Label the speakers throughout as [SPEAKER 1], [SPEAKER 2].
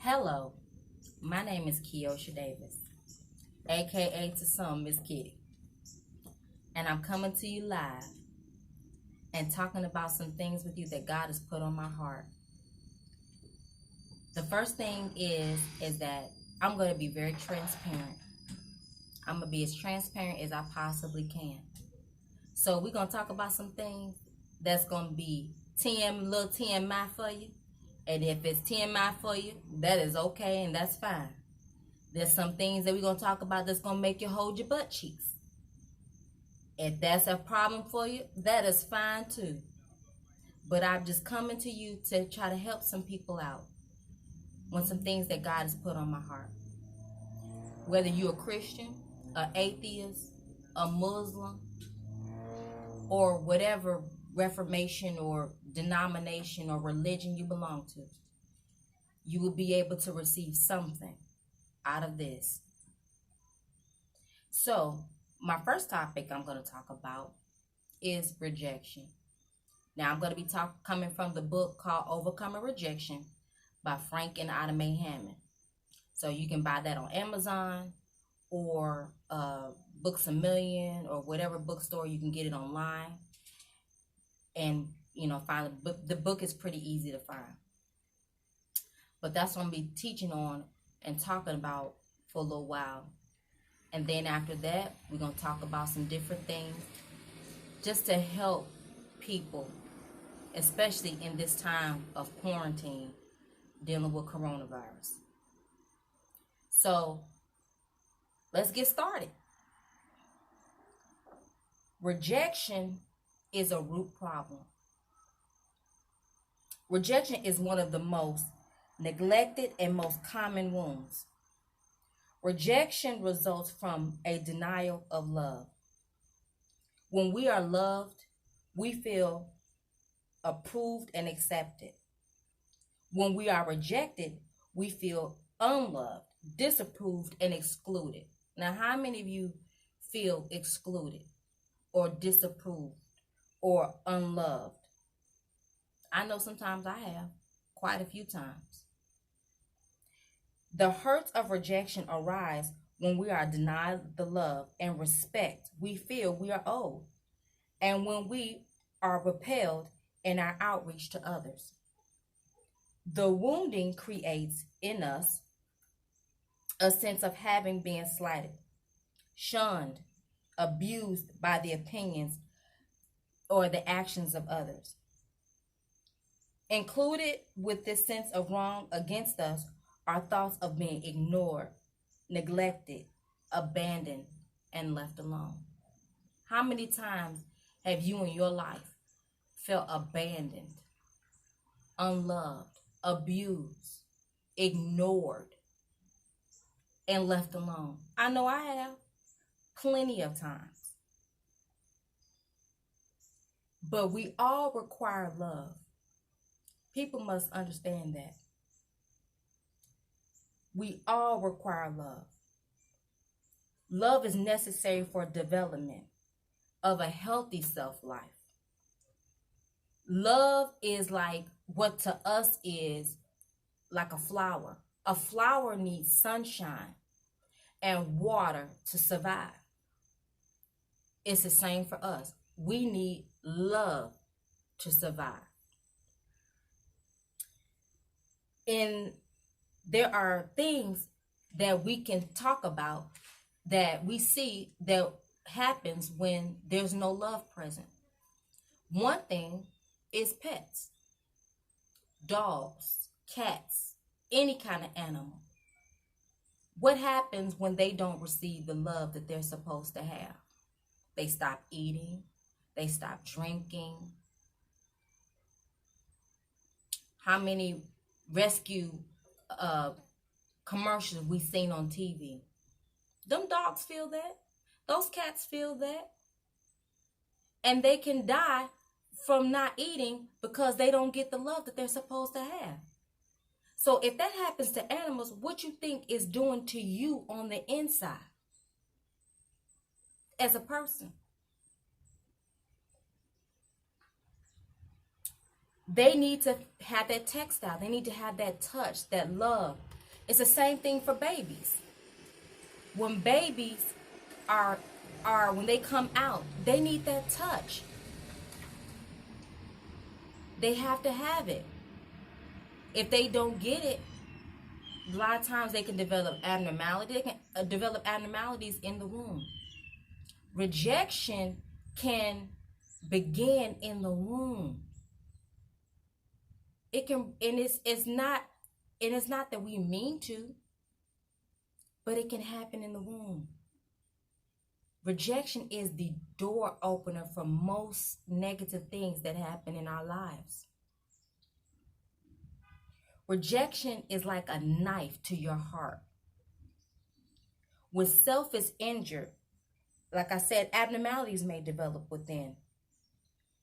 [SPEAKER 1] Hello, my name is Keosha Davis, aka to some Miss Kitty, and I'm coming to you live and talking about some things with you that God has put on my heart. The first thing is that I'm going to be very transparent. I'm going to be as transparent as I possibly can. So we're going to talk about some things that's going to be little TMI for you. And if it's TMI for you, that is okay and that's fine. There's some things that we're going to talk about that's going to make you hold your butt cheeks. If that's a problem for you, that is fine too. But I'm just coming to you to try to help some people out on some things that God has put on my heart. Whether you're a Christian, an atheist, a Muslim, or whatever reformation or denomination or religion you belong to, you will be able to receive something out of this. So, my first topic I'm going to talk about is rejection. Now, I'm going to be coming from the book called Overcoming Rejection by Frank and Ida Mae Hammond. So, you can buy that on Amazon or Books A Million or whatever bookstore. You can get it online and, find the book. The book is pretty easy to find. But that's what I'm going to be teaching on and talking about for a little while. And then after that, we're going to talk about some different things just to help people, especially in this time of quarantine, dealing with coronavirus. So, let's get started. Rejection is a root problem. Rejection is one of the most neglected and most common wounds. Rejection results from a denial of love. When we are loved, we feel approved and accepted. When we are rejected, we feel unloved, disapproved, and excluded. Now, how many of you feel excluded or disapproved or unloved? I know sometimes I have, quite a few times. The hurts of rejection arise when we are denied the love and respect we feel we are owed, and when we are repelled in our outreach to others. The wounding creates in us a sense of having been slighted, shunned, abused by the opinions or the actions of others. Included with this sense of wrong against us are thoughts of being ignored, neglected, abandoned, and left alone. How many times have you in your life felt abandoned, unloved, abused, ignored, and left alone? I know I have plenty of times. But we all require love. People must understand that. We all require love. Love is necessary for development of a healthy self-life. Love is like what to us is like a flower. A flower needs sunshine and water to survive. It's the same for us. We need love to survive. There are things that we can talk about that we see that happens when there's no love present. One thing is pets, dogs, cats, any kind of animal. What happens when they don't receive the love that they're supposed to have? They stop eating, they stop drinking. How many rescue commercials we seen on TV? Them dogs feel that. Those cats feel that. And they can die from not eating because they don't get the love that they're supposed to have. So if that happens to animals, what you think is doing to you on the inside as a person? They need to have that textile. They need to have that touch, that love, It's the same thing for babies. When babies are when they come out, they need that touch. They have to have it. If they don't get it, a lot of times they can develop abnormality. They can develop abnormalities in the womb. Rejection can begin in the womb. It can, and it's not that we mean to, but it can happen in the womb. Rejection is the door opener for most negative things that happen in our lives. Rejection is like a knife to your heart. When self is injured, like I said, abnormalities may develop within.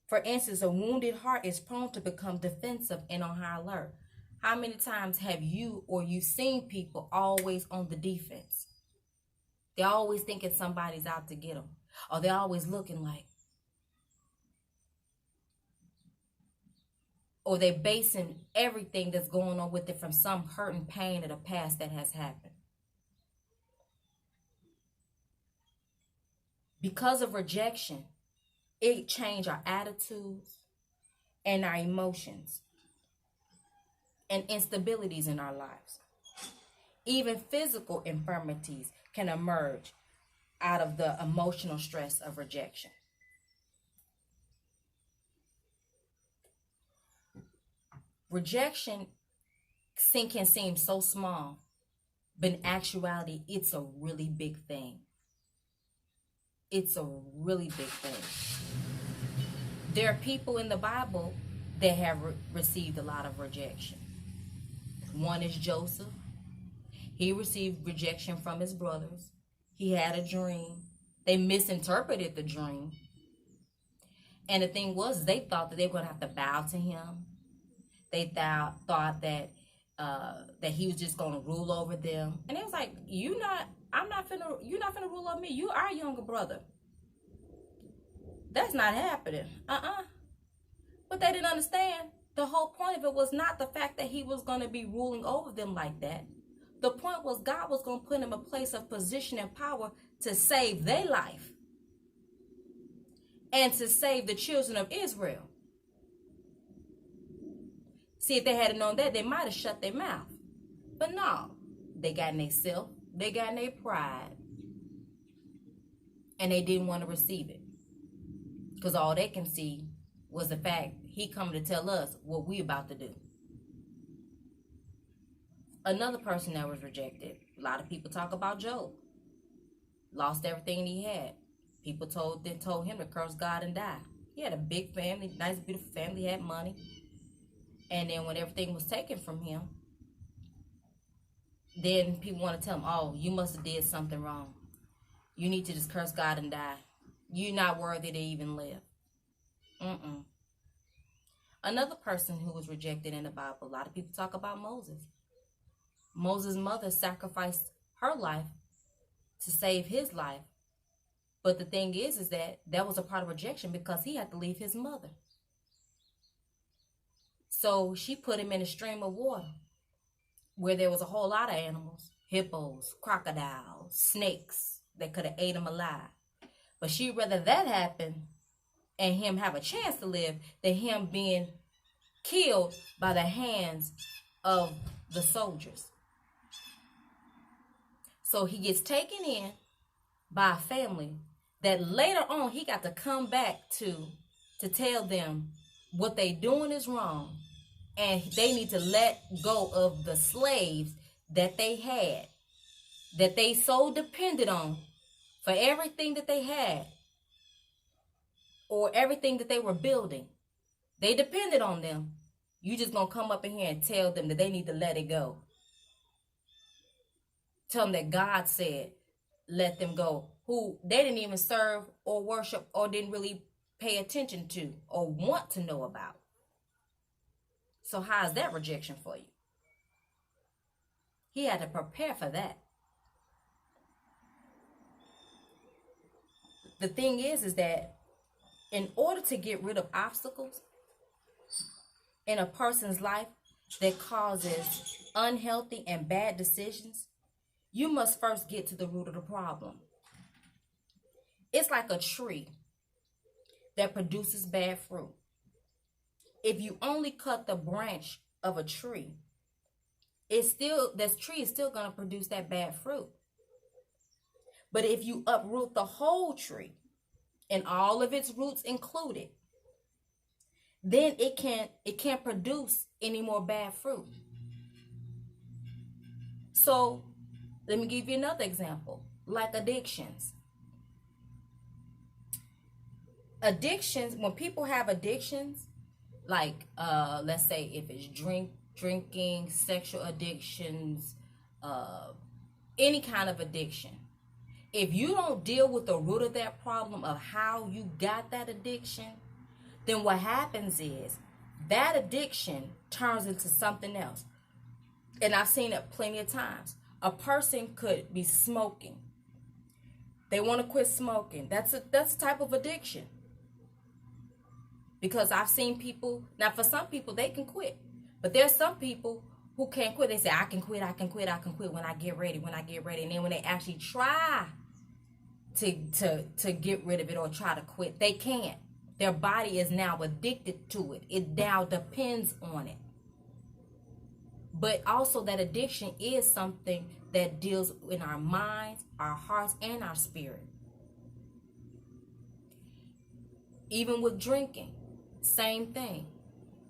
[SPEAKER 1] For instance, a wounded heart is prone to become defensive and on high alert. How many times have you seen people always on the defense? They're always thinking somebody's out to get them. Or they're always looking like. Or they're basing everything that's going on with it from some hurt and pain of the past that has happened. Because of rejection, it changed our attitudes and our emotions and instabilities in our lives. Even physical infirmities can emerge out of the emotional stress of rejection. Rejection can seem so small, but in actuality, it's a really big thing. It's a really big thing. There are people in the Bible that have received a lot of rejection. One is Joseph. He received rejection from his brothers. He had a dream. They misinterpreted the dream. And the thing was, they thought that they were going to have to bow to him. They thought that he was just going to rule over them. And it was like, you're not finna rule over me. You are our younger brother. That's not happening. But they didn't understand. The whole point of it was not the fact that he was going to be ruling over them like that. The point was God was going to put him in a place of position and power to save their life and to save the children of Israel. See, if they had known that, they might have shut their mouth. But no, they got in their self, they got in their pride, and they didn't want to receive it. Because all they can see was the fact he coming to tell us what we about to do. Another person that was rejected, a lot of people talk about Job. Lost everything he had. People told him to curse God and die. He had a big family, nice, beautiful family, had money. And then when everything was taken from him, then people want to tell him, oh, you must have did something wrong. You need to just curse God and die. You're not worthy to even live. Another person who was rejected in the Bible, a lot of people talk about Moses. Moses' mother sacrificed her life to save his life. But the thing is that was a part of rejection because he had to leave his mother. So she put him in a stream of water where there was a whole lot of animals, hippos, crocodiles, snakes that could have ate him alive. But she'd rather that happen and him have a chance to live than him being killed by the hands of the soldiers. So he gets taken in by a family that later on he got to come back to tell them what they doing is wrong and they need to let go of the slaves that they had, that they so depended on for everything that they had or everything that they were building. They depended on them. You just gonna come up in here and tell them that they need to let it go. Tell them that God said, let them go. Who they didn't even serve or worship or didn't really pay attention to or want to know about. So how is that rejection for you? He had to prepare for that. The thing is that in order to get rid of obstacles in a person's life, that causes unhealthy and bad decisions, you must first get to the root of the problem. It's like a tree that produces bad fruit. If you only cut the branch of a tree, this tree is still going to produce that bad fruit. But if you uproot the whole tree and all of its roots included, then it can't produce any more bad fruit. So let me give you another example, like addictions. Addictions, when people have addictions, like let's say if it's drinking, sexual addictions, any kind of addiction, if you don't deal with the root of that problem of how you got that addiction, then what happens is that addiction turns into something else. And I've seen it plenty of times. A person could be smoking. They want to quit smoking. That's a type of addiction. Because I've seen people, now for some people they can quit. But there's some people who can't quit. They say, I can quit when I get ready. And then when they actually try to get rid of it or try to quit, they can't. Their body is now addicted to it. It now depends on it. But also that addiction is something that deals in our minds, our hearts, and our spirit. Even with drinking, same thing.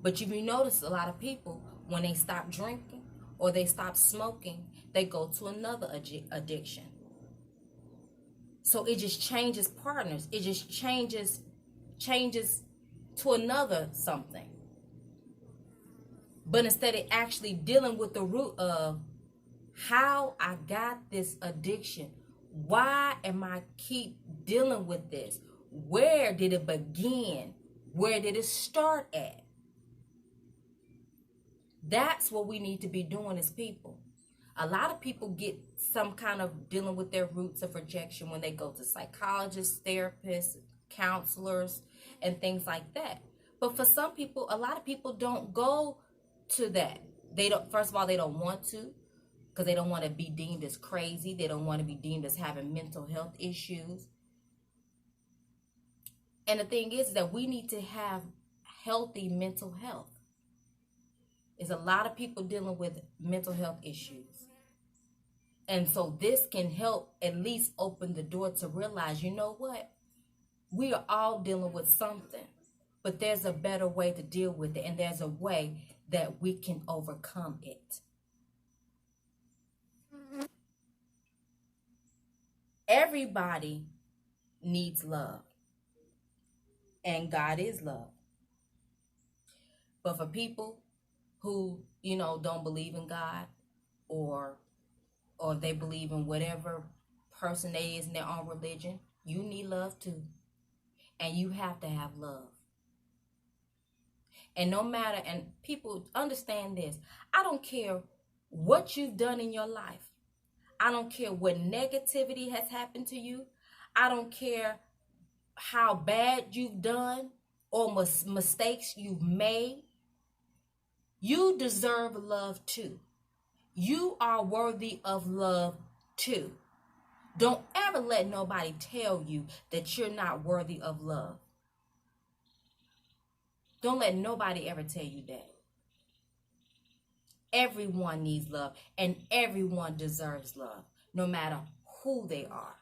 [SPEAKER 1] But if you notice, a lot of people, when they stop drinking or they stop smoking, they go to another addiction. So it just changes partners. It just changes to another something. But instead of actually dealing with the root of how I got this addiction, why am I keep dealing with this? Where did it begin? Where did it start at? That's what we need to be doing as people. A lot of people get some kind of dealing with their roots of rejection when they go to psychologists, therapists, counselors, and things like that. But for some people, a lot of people don't go to that. They don't, first of all, they don't want to, because they don't want to be deemed as crazy. They don't want to be deemed as having mental health issues. And the thing is that we need to have healthy mental health. There's a lot of people dealing with mental health issues. And so this can help at least open the door to realize, you know what? We are all dealing with something, but there's a better way to deal with it. And there's a way that we can overcome it. Everybody needs love. And God is love. But for people who, don't believe in God, or they believe in whatever person they is in their own religion, you need love too. And you have to have love. And no matter, and people understand this, I don't care what you've done in your life. I don't care what negativity has happened to you. I don't care how bad you've done or mistakes you've made. You deserve love too. You are worthy of love too. Don't ever let nobody tell you that you're not worthy of love. Don't let nobody ever tell you that. Everyone needs love, and everyone deserves love, no matter who they are.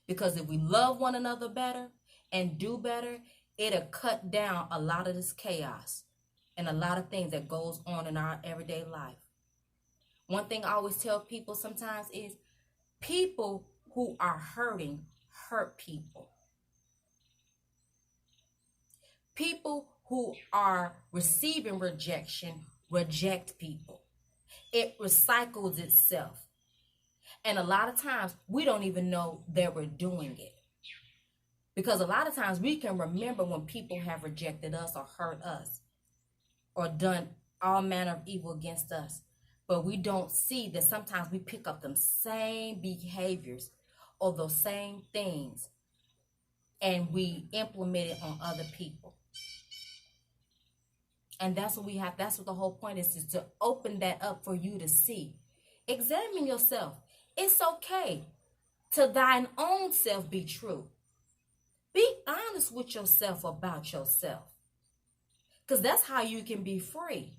[SPEAKER 1] Because if we love one another better and do better, it'll cut down a lot of this chaos and a lot of things that goes on in our everyday life. One thing I always tell people sometimes is people who are hurting hurt people. People who are receiving rejection reject people. It recycles itself. And a lot of times we don't even know that we're doing it. Because a lot of times we can remember when people have rejected us or hurt us or done all manner of evil against us. But we don't see that sometimes we pick up them same behaviors or those same things and we implement it on other people. And that's what we have. That's what the whole point is to open that up for you to see. Examine yourself. It's okay to thine own self be true. Be honest with yourself about yourself. Because that's how you can be free.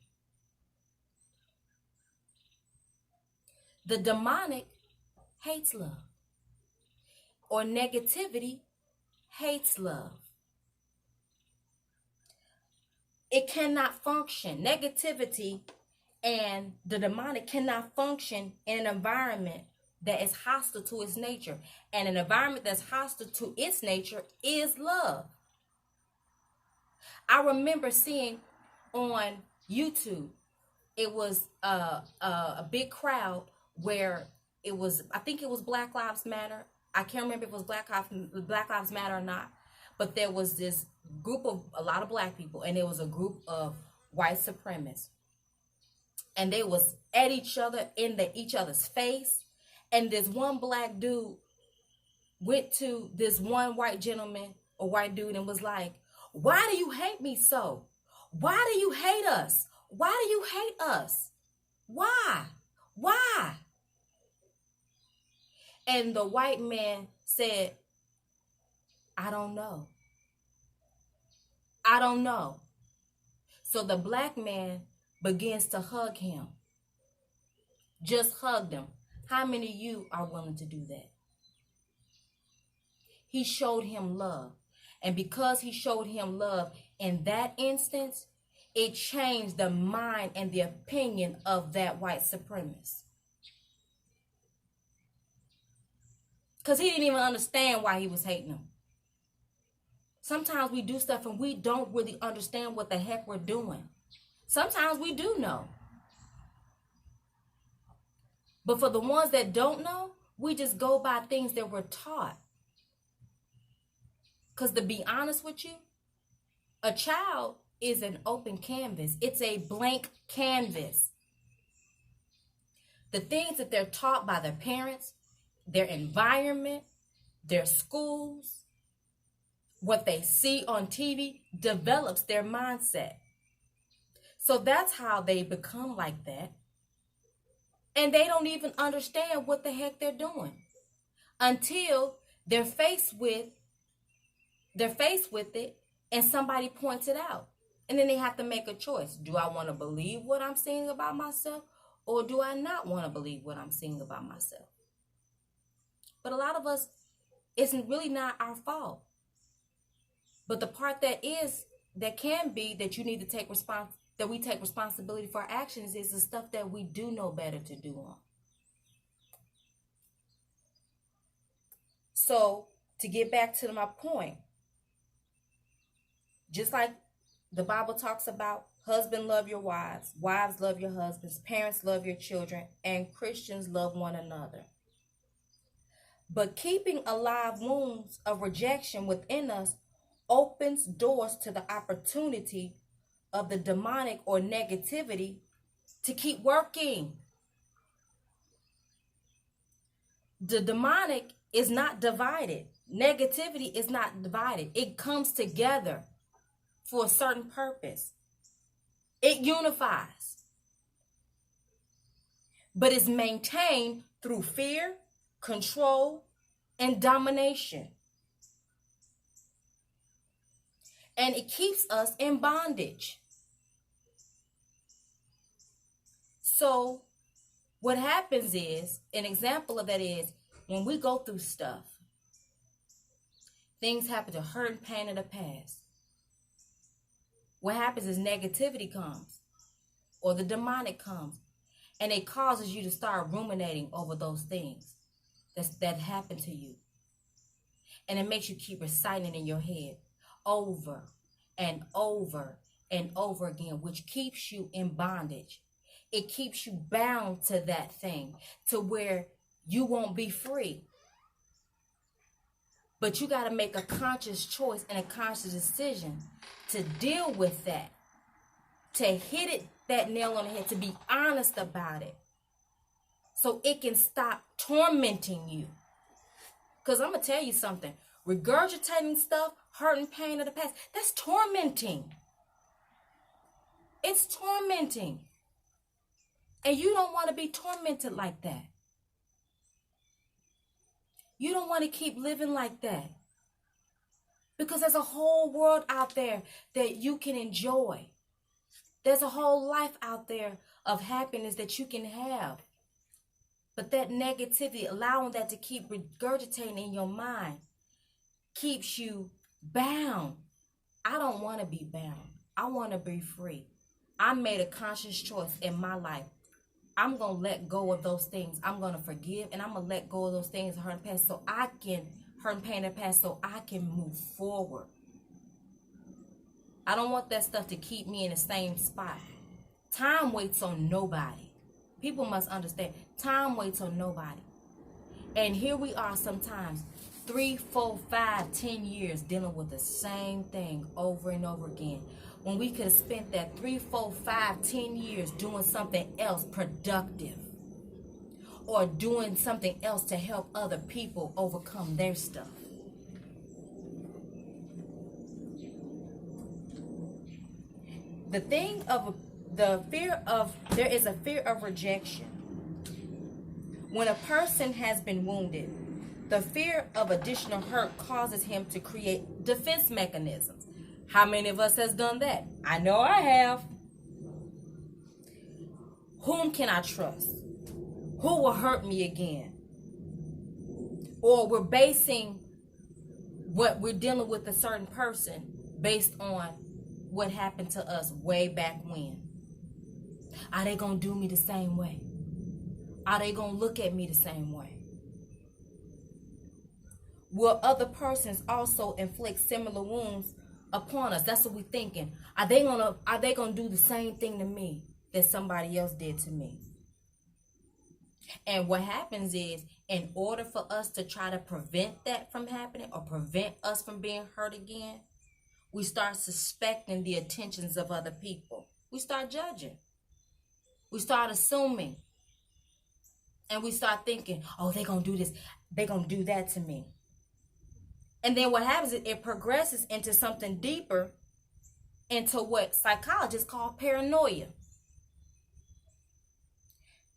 [SPEAKER 1] The demonic hates love. Or negativity hates love. It cannot function. Negativity and the demonic cannot function in an environment that is hostile to its nature. And an environment that's hostile to its nature is love. I remember seeing on YouTube, it was a big crowd where it was, I think it was Black Lives Matter. I can't remember if it was Black Lives Matter or not. But there was this group of a lot of black people, and there was a group of white supremacists. And they was at each other in each other's face. And this one black dude went to this one white gentleman or white dude and was like, "Why do you hate me so? Why do you hate us? Why do you hate us? Why? Why?" And the white man said, "I don't know. I don't know." So the black man begins to hug him. Just hugged him. How many of you are willing to do that? He showed him love. And because he showed him love in that instance, it changed the mind and the opinion of that white supremacist. Because he didn't even understand why he was hating him. Sometimes we do stuff and we don't really understand what the heck we're doing. Sometimes we do know. But for the ones that don't know, we just go by things that we're taught. Because to be honest with you, a child is an open canvas. It's a blank canvas. The things that they're taught by their parents, their environment, their schools, what they see on TV develops their mindset. So that's how they become like that. And they don't even understand what the heck they're doing until they're faced with it and somebody points it out. And then they have to make a choice. Do I want to believe what I'm seeing about myself, or do I not want to believe what I'm seeing about myself? But a lot of us, it's really not our fault. But the part that can be that you need to take that we take responsibility for our actions is the stuff that we do know better to do on. So to get back to my point, just like the Bible talks about, husband love your wives, wives love your husbands, parents love your children, and Christians love one another. But keeping alive wounds of rejection within us opens doors to the opportunity of the demonic or negativity to keep working. The demonic is not divided. Negativity is not divided. It comes together for a certain purpose. It unifies. But it's maintained through fear, control, and domination. And it keeps us in bondage. So what happens is, an example of that is, when we go through stuff, things happen to hurt and pain in the past. What happens is negativity comes, or the demonic comes, and it causes you to start ruminating over those things that happened to you. And it makes you keep reciting it in your head over and over and over again, which keeps you in bondage. It keeps you bound to that thing to where you won't be free. But you got to make a conscious choice and a conscious decision to deal with that, to hit that nail on the head, to be honest about it, so it can stop tormenting you. Because I'm going to tell you something. Regurgitating stuff, hurt and pain of the past, that's tormenting. It's tormenting. And you don't want to be tormented like that. You don't want to keep living like that. Because there's a whole world out there that you can enjoy. There's a whole life out there of happiness that you can have. But that negativity, allowing that to keep regurgitating in your mind, keeps you bound. I don't want to be bound. I want to be free. I made a conscious choice in my life. I'm going to let go of those things. I'm going to forgive, and I'm going to let go of those things, hurt and past, so I can hurt and pain in the past, so I can move forward. I don't want that stuff to keep me in the same spot. Time waits on nobody. People must understand. Time waits on nobody. And here we are sometimes 3, 4, 5, 10 years dealing with the same thing over and over again. When we could have spent that 3, 4, 5, 10 years doing something else productive. Or doing something else to help other people overcome their stuff. There is a fear of rejection. When a person has been wounded, the fear of additional hurt causes him to create defense mechanisms. How many of us has done that? I know I have. Whom can I trust? Who will hurt me again? Or we're basing what we're dealing with a certain person based on what happened to us way back when. Are they going to do me the same way? Are they going to look at me the same way? Will other persons also inflict similar wounds upon us? That's what we're thinking. Are they gonna do the same thing to me that somebody else did to me? And what happens is, in order for us to try to prevent that from happening or prevent us from being hurt again, we start suspecting the intentions of other people. We start judging. We start assuming. And we start thinking, oh, they're going to do this. They're going to do that to me. And then what happens is it progresses into something deeper, into what psychologists call paranoia.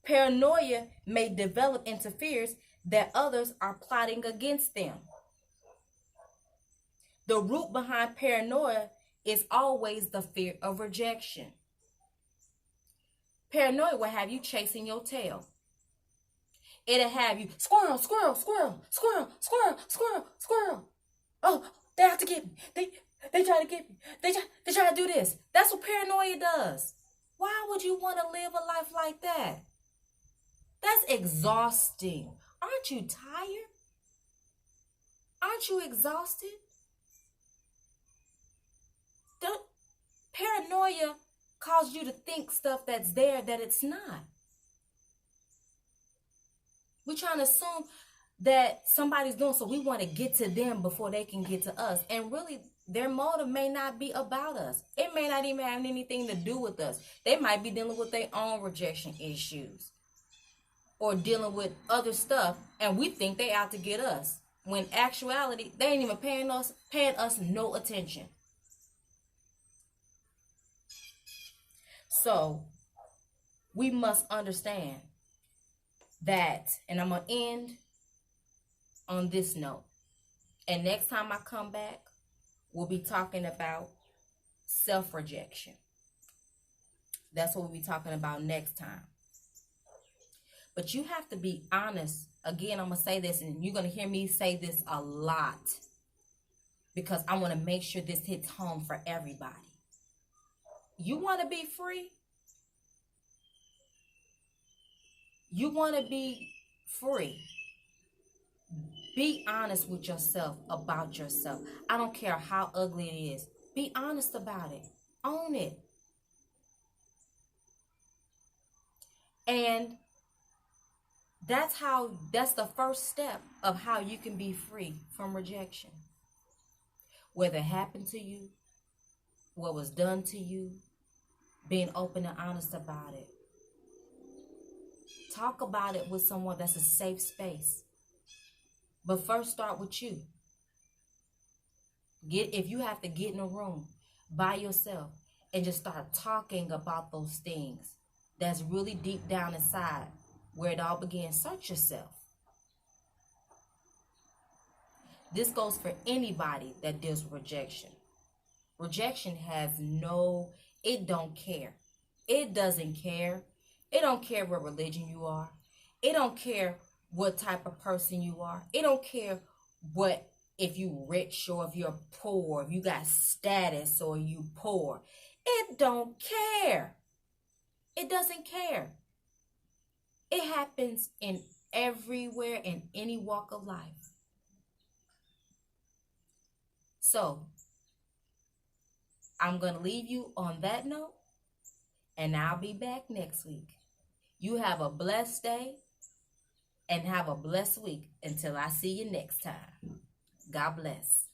[SPEAKER 1] Paranoia may develop into fears that others are plotting against them. The root behind paranoia is always the fear of rejection. Paranoia will have you chasing your tail. It'll have you, squirrel, squirrel, squirrel, squirrel, squirrel, squirrel, squirrel. Oh, they have to get me. They try to get me. They try to do this. That's what paranoia does. Why would you want to live a life like that? That's exhausting. Aren't you tired? Aren't you exhausted? The paranoia causes you to think stuff that's there that it's not. We're trying to assume that somebody's doing, so we want to get to them before they can get to us. And really, their motive may not be about us. It may not even have anything to do with us. They might be dealing with their own rejection issues or dealing with other stuff, and we think they out to get us. When in actuality, they ain't even paying us no attention. So, we must understand that, and I'm going to end on this note. And next time I come back, we'll be talking about self-rejection. That's what we'll be talking about next time. But you have to be honest. Again, I'm going to say this, and you're going to hear me say this a lot, because I want to make sure this hits home for everybody. You want to be free? You want to be free? Be honest with yourself about yourself. I don't care how ugly it is. Be honest about it. Own it. And that's the first step of how you can be free from rejection. Whether it happened to you, what was done to you, being open and honest about it. Talk about it with someone that's a safe space. But first start with you. If you have to get in a room by yourself and just start talking about those things that's really deep down inside where it all began. Search yourself. This goes for anybody that deals with rejection. Rejection has it don't care. It doesn't care. It don't care what religion you are. It don't care what type of person you are. It don't care if you rich or if you're poor, if you got status or you poor. It don't care. It doesn't care. It happens in everywhere, in any walk of life. So, I'm going to leave you on that note, and I'll be back next week. You have a blessed day and have a blessed week until I see you next time. God bless.